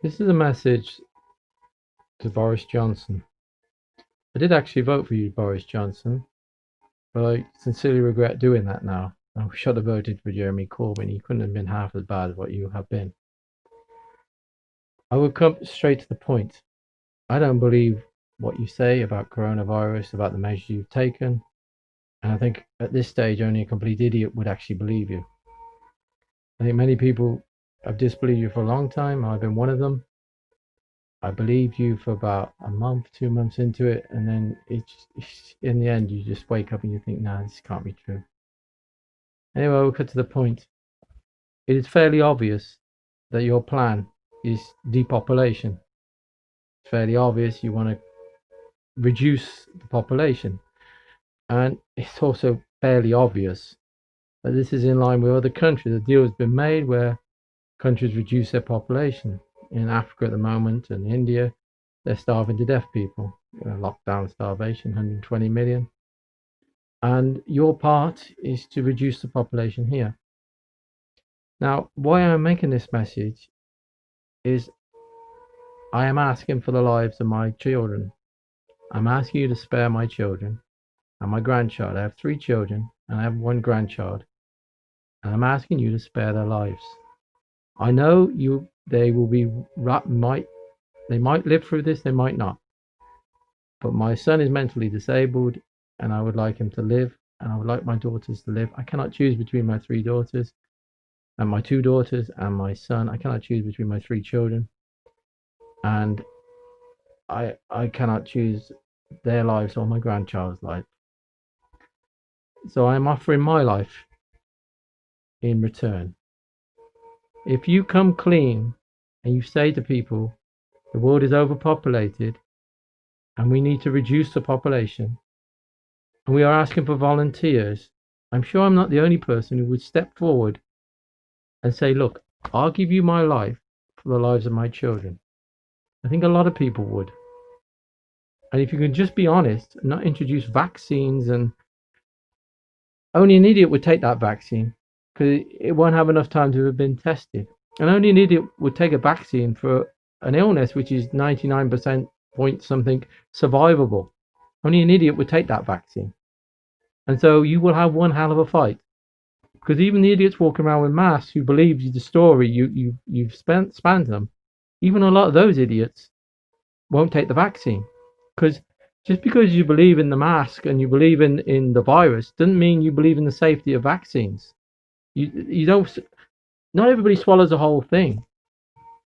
This is a message to Boris Johnson. I did actually vote for you, Boris Johnson, but I sincerely regret doing that now. I should have voted for Jeremy Corbyn. He couldn't have been half as bad as what you have been. I will come straight to the point. I don't believe what you say about coronavirus, about the measures you've taken, and I think at this stage only a complete idiot would actually believe you. I think many people have disbelieved you for a long time. I've been one of them. I believed you for about a month, 2 months into it, and then in the end, you just wake up and you think, nah, this can't be true. Anyway, we'll cut to the point. It is fairly obvious that your plan is depopulation. It's fairly obvious you want to reduce the population. And it's also fairly obvious that this is in line with other countries. A deal has been made where countries reduce their population. In Africa at the moment and India, they're starving to death people. Lockdown starvation, 120 million. And your part is to reduce the population here. Now, why I'm making this message is I am asking for the lives of my children. I'm asking you to spare my children and my grandchild. I have 3 children and I have 1 grandchild. And I'm asking you to spare their lives. I know they might live through this, they might not. But my son is mentally disabled and I would like him to live, and I would like my daughters to live. I cannot choose between my 3 daughters and my 2 daughters and my son. I cannot choose between my 3 children, and I cannot choose their lives or my grandchild's life. So I'm offering my life in return. If you come clean and you say to people the world is overpopulated and we need to reduce the population, and we are asking for volunteers, I'm sure I'm not the only person who would step forward and say, look, I'll give you my life for the lives of my children. I think a lot of people would. And if you can just be honest and not introduce vaccines, and only an idiot would take that vaccine because it won't have enough time to have been tested. And only an idiot would take a vaccine for an illness which is 99% point something survivable. Only an idiot would take that vaccine. And so you will have one hell of a fight. Because even the idiots walking around with masks who believe the story you've spanned them, even a lot of those idiots won't take the vaccine. Because just because you believe in the mask and you believe in the virus doesn't mean you believe in the safety of vaccines. You don't. Not everybody swallows the whole thing.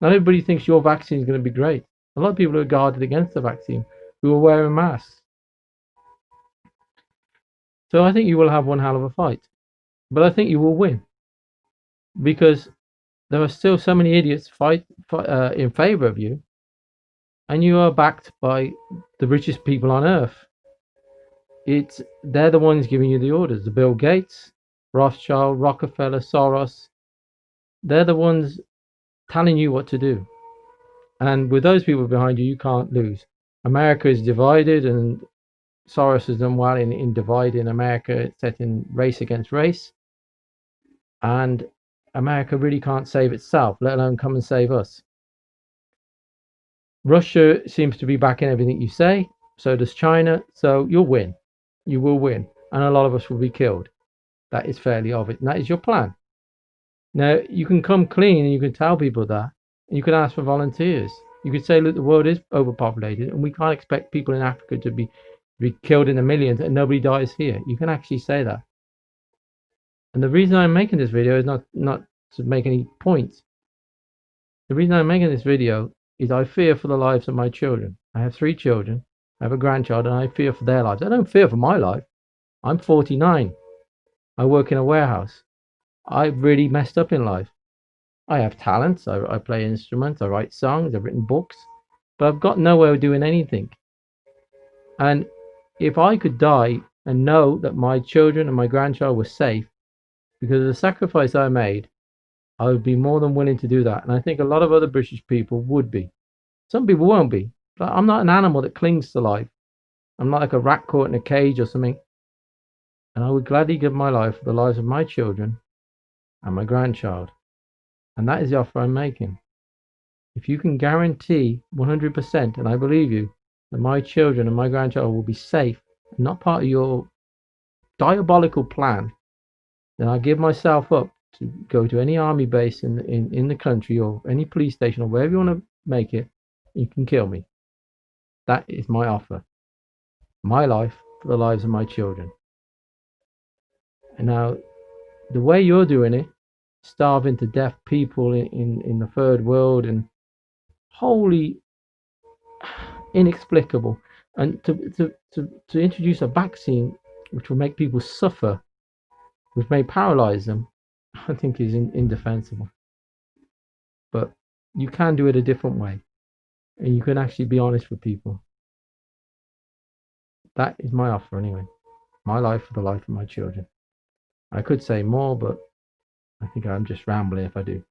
Not everybody thinks your vaccine is going to be great. A lot of people are guarded against the vaccine who are wearing masks. So I think you will have one hell of a fight. But I think you will win. Because there are still so many idiots fight in favor of you. And you are backed by the richest people on earth. They're the ones giving you the orders. The Bill Gates, Rothschild, Rockefeller, Soros. They're the ones telling you what to do. And with those people behind you, you can't lose. America is divided, and Soros has done well in dividing America, setting race against race. And America really can't save itself, let alone come and save us. Russia seems to be backing everything you say. So does China. So you'll win. You will win. And a lot of us will be killed. That is fairly obvious. And that is your plan. Now, you can come clean and you can tell people that. And you can ask for volunteers. You could say, look, the world is overpopulated and we can't expect people in Africa to be killed in the millions and nobody dies here. You can actually say that. And the reason I'm making this video is not to make any points. The reason I'm making this video is I fear for the lives of my children. I have 3 children. I have a grandchild and I fear for their lives. I don't fear for my life. I'm 49. I work in a warehouse. I've really messed up in life. I have talents. I play instruments. I write songs. I've written books. But I've got nowhere doing anything. And if I could die and know that my children and my grandchild were safe because of the sacrifice I made, I would be more than willing to do that. And I think a lot of other British people would be. Some people won't be. But I'm not an animal that clings to life. I'm not like a rat caught in a cage or something. And I would gladly give my life for the lives of my children and my grandchild. And that is the offer I'm making. If you can guarantee 100%, and I believe you, that my children and my grandchild will be safe and not part of your diabolical plan, then I give myself up to go to any army base in the country or any police station or wherever you want to make it. You can kill me. That is my offer. My life for the lives of my children. And now, the way you're doing it, starving to death people in the third world and wholly inexplicable. And to introduce a vaccine which will make people suffer, which may paralyze them, I think is indefensible. But you can do it a different way, and you can actually be honest with people. That is my offer anyway. My life for the life of my children. I could say more, but I think I'm just rambling if I do.